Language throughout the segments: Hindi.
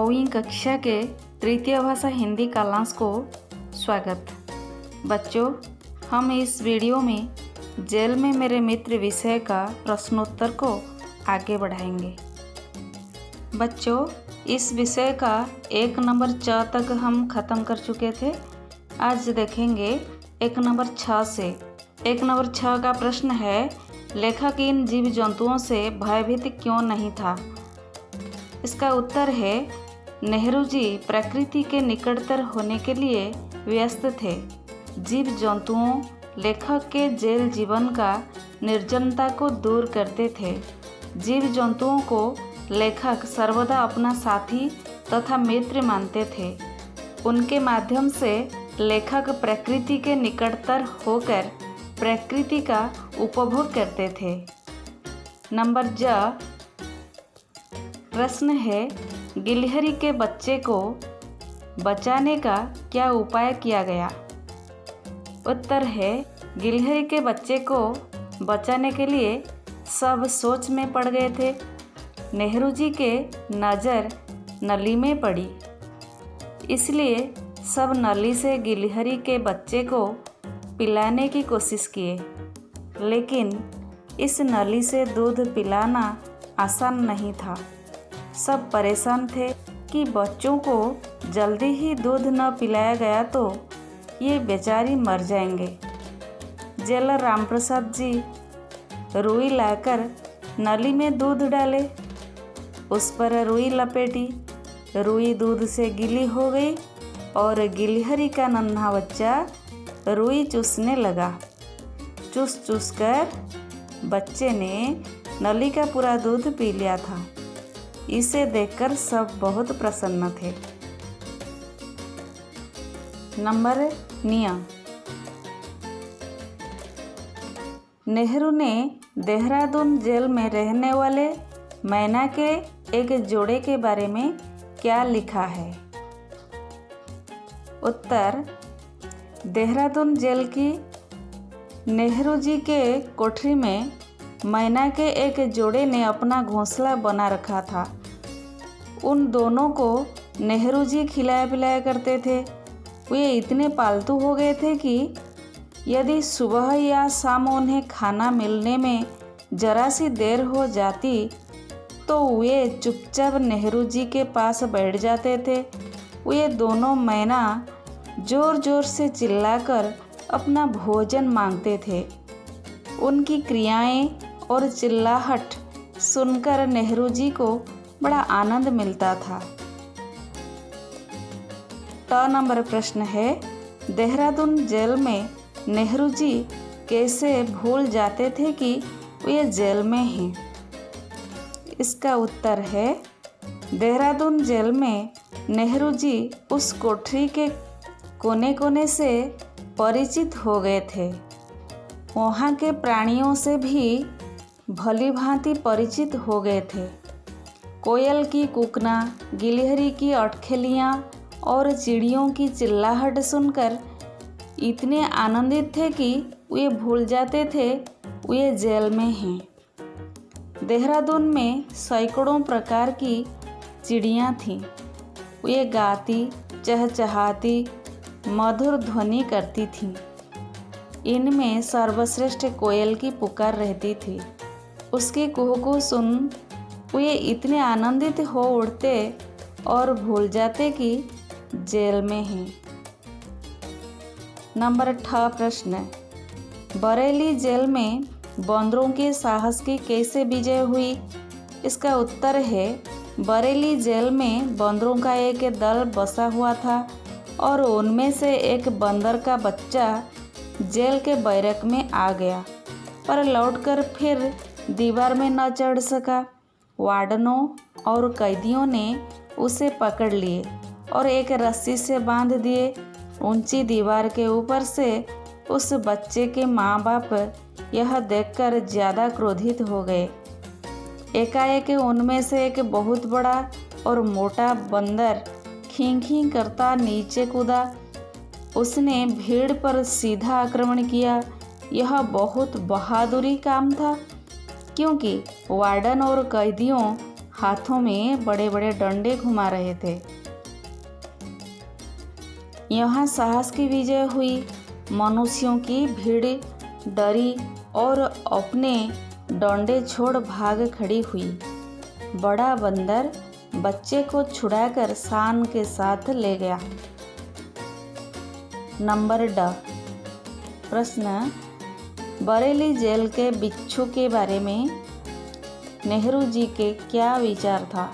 9वीं कक्षा के तृतीय भाषा हिंदी कालांश को स्वागत। बच्चों, हम इस वीडियो में जेल में मेरे मित्र विषय का प्रश्नोत्तर को आगे बढ़ाएंगे। बच्चों, इस विषय का 1 नंबर च तक हम ख़त्म कर चुके थे। आज देखेंगे 1 नंबर 6 से। 1 नंबर 6 का प्रश्न है, लेखक इन जीव जंतुओं से भयभीत क्यों नहीं था। इसका उत्तर है, नेहरू जी प्रकृति के निकटतर होने के लिए व्यस्त थे। जीव जंतुओं लेखक के जेल जीवन का निर्जनता को दूर करते थे। जीव जंतुओं को लेखक सर्वदा अपना साथी तथा मित्र मानते थे। उनके माध्यम से लेखक प्रकृति के निकटतर होकर प्रकृति का उपभोग करते थे। नंबर ज प्रश्न है, गिलहरी के बच्चे को बचाने का क्या उपाय किया गया। उत्तर है, गिलहरी के बच्चे को बचाने के लिए सब सोच में पड़ गए थे। नेहरू जी के नज़र नली में पड़ी, इसलिए सब नली से गिलहरी के बच्चे को पिलाने की कोशिश किए, लेकिन इस नली से दूध पिलाना आसान नहीं था। सब परेशान थे कि बच्चों को जल्दी ही दूध न पिलाया गया तो ये बेचारी मर जाएंगे। जेलर रामप्रसाद जी रुई लाकर नली में दूध डाले, उस पर रुई लपेटी। रुई दूध से गीली हो गई और गिलहरी का नन्हा बच्चा रुई चूसने लगा। चूस चूस कर बच्चे ने नली का पूरा दूध पी लिया था। इसे देखकर सब बहुत प्रसन्न थे। नंबर निया, नेहरू ने देहरादून जेल में रहने वाले मैना के एक जोड़े के बारे में क्या लिखा है। उत्तर, देहरादून जेल की नेहरू जी के कोठरी में मैना के एक जोड़े ने अपना घोंसला बना रखा था। उन दोनों को नेहरू जी खिलाया पिलाया करते थे। वे इतने पालतू हो गए थे कि यदि सुबह या शाम उन्हें खाना मिलने में जरा सी देर हो जाती तो वे चुपचाप नेहरू जी के पास बैठ जाते थे। वे दोनों मैना जोर जोर से चिल्लाकर अपना भोजन मांगते थे। उनकी क्रियाएं और चिल्लाहट सुनकर नेहरू जी को बड़ा आनंद मिलता था। ट नंबर प्रश्न है, देहरादून जेल में नेहरू जी कैसे भूल जाते थे कि वे जेल में हैं। इसका उत्तर है, देहरादून जेल में नेहरू जी उस कोठरी के कोने कोने से परिचित हो गए थे। वहाँ के प्राणियों से भी भली भांति परिचित हो गए थे। कोयल की कूकना, गिलहरी की अटखेलियाँ और चिड़ियों की चिल्लाहट सुनकर इतने आनंदित थे कि वे भूल जाते थे वे जेल में हैं। देहरादून में सैकड़ों प्रकार की चिड़ियाँ थीं। वे गाती, चहचहाती, मधुर ध्वनि करती थीं। इनमें सर्वश्रेष्ठ कोयल की पुकार रहती थी। उसकी कुहू सुन वे इतने आनंदित हो उठते और भूल जाते कि जेल में हैं। नंबर 8 प्रश्न, बरेली जेल में बंदरों के साहस की कैसे विजय हुई। इसका उत्तर है, बरेली जेल में बंदरों का एक दल बसा हुआ था और उनमें से एक बंदर का बच्चा जेल के बैरक में आ गया, पर लौटकर फिर दीवार में न चढ़ सका। वार्डनों और कैदियों ने उसे पकड़ लिए और एक रस्सी से बांध दिए। ऊंची दीवार के ऊपर से उस बच्चे के माँ बाप यह देखकर ज़्यादा क्रोधित हो गए। एकाएक उनमें से एक बहुत बड़ा और मोटा बंदर खीं खीं करता नीचे कूदा। उसने भीड़ पर सीधा आक्रमण किया। यह बहुत बहादुरी काम था, क्योंकि वार्डन और कैदियों हाथों में बड़े बड़े डंडे घुमा रहे थे। यहाँ साहस की विजय हुई। मनुष्यों की भीड़ डरी और अपने डंडे छोड़ भाग खड़ी हुई। बड़ा बंदर बच्चे को छुड़ाकर शान के साथ ले गया। नंबर ड। प्रश्न, बरेली जेल के बिच्छू के बारे में नेहरू जी के क्या विचार था?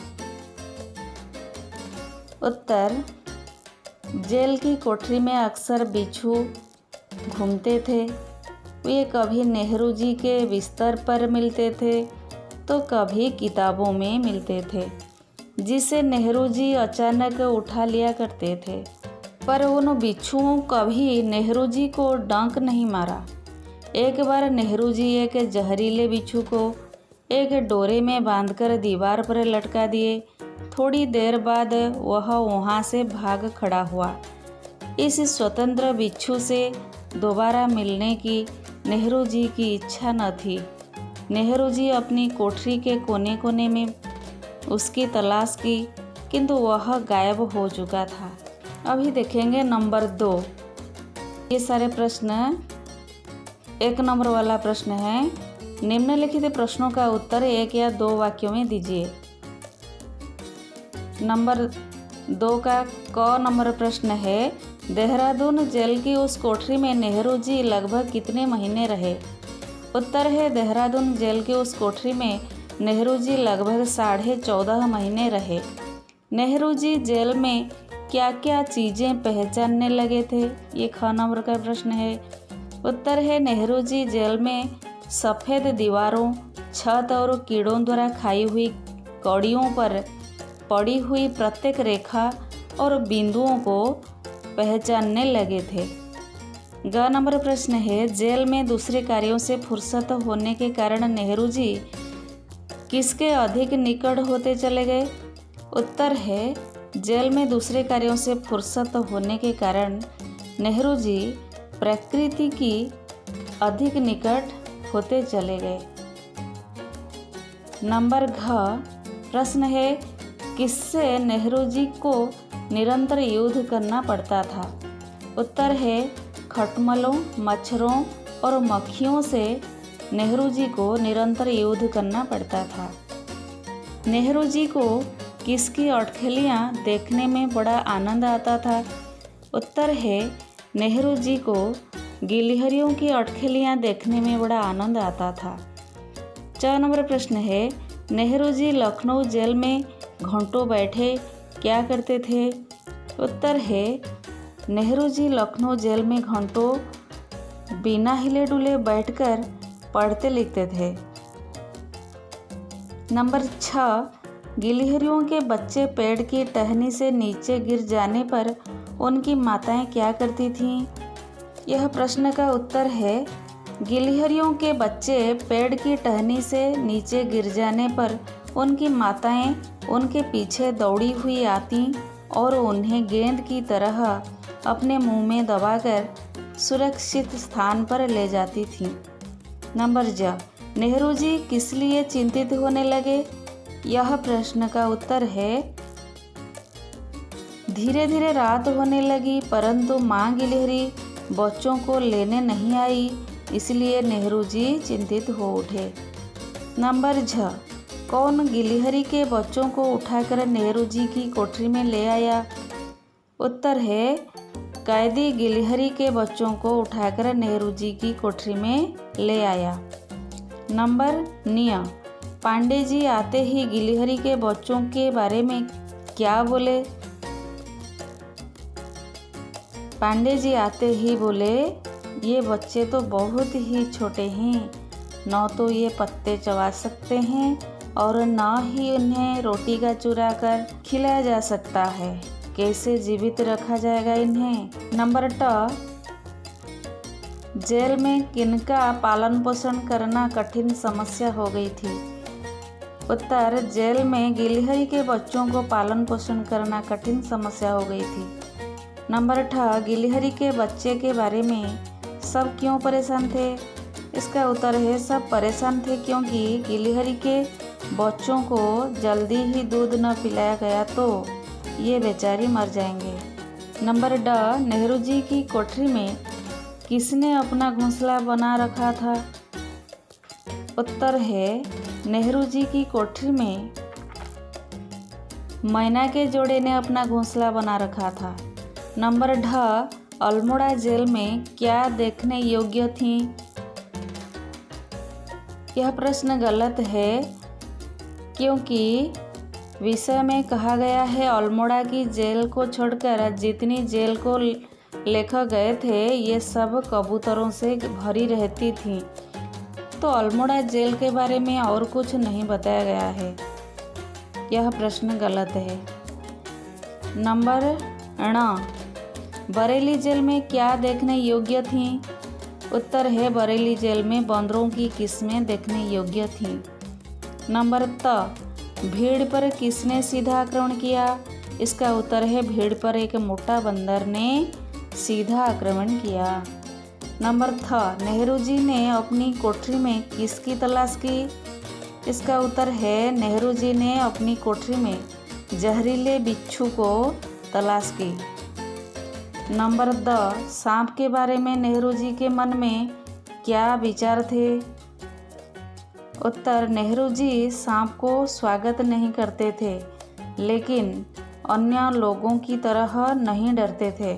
उत्तर, जेल की कोठरी में अक्सर बिच्छू घूमते थे। वे कभी नेहरू जी के बिस्तर पर मिलते थे तो कभी किताबों में मिलते थे, जिसे नेहरू जी अचानक उठा लिया करते थे। पर उन बिच्छुओं कभी नेहरू जी को डंक नहीं मारा। एक बार नेहरू जी एक जहरीले बिच्छू को एक डोरे में बांधकर दीवार पर लटका दिए। थोड़ी देर बाद वह वहाँ से भाग खड़ा हुआ। इस स्वतंत्र बिच्छू से दोबारा मिलने की नेहरू जी की इच्छा न थी। नेहरू जी अपनी कोठरी के कोने कोने में उसकी तलाश की, किंतु वह गायब हो चुका था। अभी देखेंगे नंबर 2। ये सारे प्रश्न 1 नंबर वाला प्रश्न है। निम्नलिखित प्रश्नों का उत्तर 1 या 2 वाक्यों में दीजिए। नंबर 2 का क नंबर प्रश्न है, देहरादून जेल की उस कोठरी में नेहरू जी लगभग कितने महीने रहे? उत्तर है, देहरादून जेल की उस कोठरी में नेहरू जी लगभग 14.5 महीने रहे। नेहरू जी जेल में क्या क्या चीज़ें पहचानने लगे थे? ये ख नंबर का प्रश्न है। उत्तर है, नेहरू जी जेल में सफ़ेद दीवारों, छत और कीड़ों द्वारा खाई हुई कड़ियों पर पड़ी हुई प्रत्येक रेखा और बिंदुओं को पहचानने लगे थे। ग नंबर प्रश्न है, जेल में दूसरे कार्यों से फुर्सत होने के कारण नेहरू जी किसके अधिक निकट होते चले गए? उत्तर है, जेल में दूसरे कार्यों से फुर्सत होने के कारण नेहरू जी प्रकृति की अधिक निकट होते चले गए। नंबर घ प्रश्न है, किससे नेहरू जी को निरंतर युद्ध करना पड़ता था? उत्तर है, खटमलों, मच्छरों और मक्खियों से नेहरू जी को निरंतर युद्ध करना पड़ता था। नेहरू जी को किसकी अटखेलियाँ देखने में बड़ा आनंद आता था? उत्तर है, नेहरू जी को गिलहरियों की अटखेलियाँ देखने में बड़ा आनंद आता था। 4 नंबर प्रश्न है, नेहरू जी लखनऊ जेल में घंटों बैठे क्या करते थे? उत्तर है, नेहरू जी लखनऊ जेल में घंटों बिना हिले डुले बैठकर पढ़ते लिखते थे। नंबर 6, गिलहरियों के बच्चे पेड़ की टहनी से नीचे गिर जाने पर उनकी माताएं क्या करती थीं? यह प्रश्न का उत्तर है, गिलहरियों के बच्चे पेड़ की टहनी से नीचे गिर जाने पर उनकी माताएं उनके पीछे दौड़ी हुई आती और उन्हें गेंद की तरह अपने मुंह में दबाकर सुरक्षित स्थान पर ले जाती थीं। नंबर ज, नेहरू जी किस लिए चिंतित होने लगे? यह प्रश्न का उत्तर है, धीरे धीरे रात होने लगी परंतु माँ गिलहरी बच्चों को लेने नहीं आई, इसलिए नेहरू जी चिंतित हो उठे। नंबर झ, कौन गिलहरी के बच्चों को उठाकर नेहरू जी की कोठरी में ले आया? उत्तर है, कैदी गिलहरी के बच्चों को उठाकर नेहरू जी की कोठरी में ले आया। नंबर निय, पांडे जी आते ही गिलहरी के बच्चों के बारे में क्या बोले? पांडे जी आते ही बोले, ये बच्चे तो बहुत ही छोटे हैं, न तो ये पत्ते चबा सकते हैं और न ही उन्हें रोटी का चुरा कर खिलाया जा सकता है, कैसे जीवित रखा जाएगा इन्हें? नंबर ट, जेल में किनका पालन पोषण करना कठिन समस्या हो गई थी? उत्तर, जेल में गिलहरी के बच्चों को पालन पोषण करना कठिन समस्या हो गई थी। नंबर ठ, गिलहरी के बच्चे के बारे में सब क्यों परेशान थे? इसका उत्तर है, सब परेशान थे क्योंकि गिलहरी के बच्चों को जल्दी ही दूध न पिलाया गया तो ये बेचारी मर जाएंगे। नंबर ड, नेहरू जी की कोठरी में किसने अपना घोंसला बना रखा था? उत्तर है नेहरू जी की कोठरी में मैना के जोड़े ने अपना घोंसला बना रखा था। नंबर ढ, अल्मोड़ा जेल में क्या देखने योग्य थी? यह प्रश्न गलत है क्योंकि विषय में कहा गया है अल्मोड़ा की जेल को छोड़कर जितनी जेल को लेकर गए थे ये सब कबूतरों से भरी रहती थी, तो अल्मोड़ा जेल के बारे में और कुछ नहीं बताया गया है। यह प्रश्न गलत है। नंबर ण, बरेली जेल में क्या देखने योग्य थी? उत्तर है बरेली जेल में बंदरों की किस्में देखने योग्य थी। नंबर त, भीड़ पर किसने सीधा आक्रमण किया? इसका उत्तर है भीड़ पर एक मोटा बंदर ने सीधा आक्रमण किया। नंबर थ, नेहरू जी ने अपनी कोठरी में किसकी तलाश की? इसका उत्तर है नेहरू जी ने अपनी कोठरी में जहरीले बिच्छू को तलाश की। नंबर द, सांप के बारे में नेहरू जी के मन में क्या विचार थे? उत्तर, नेहरू जी सांप को स्वागत नहीं करते थे, लेकिन अन्य लोगों की तरह नहीं डरते थे।